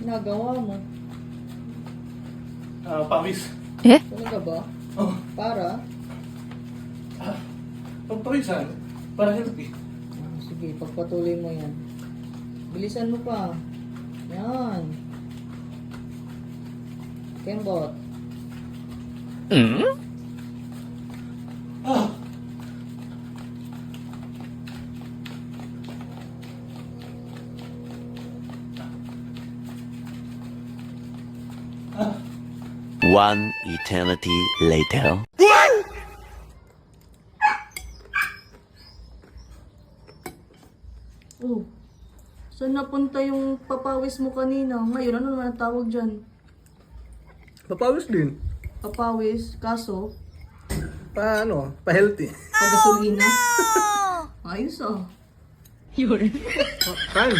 Nagawa mo. Pawis. Talaga ba? Oh, Para? pagpawisan. Para healthy. Sige, pagpatuloy mo yan. Bilisan mo pa. Yan. Kembot. Ah! One eternity later. Oh, saan napunta yung papawis mo kanina? Ngayon, ano naman ang tawag dyan? Papawis din. Papawis, kaso, Paano? Pa-healthy. pagasolina. Ayos ah. Fine.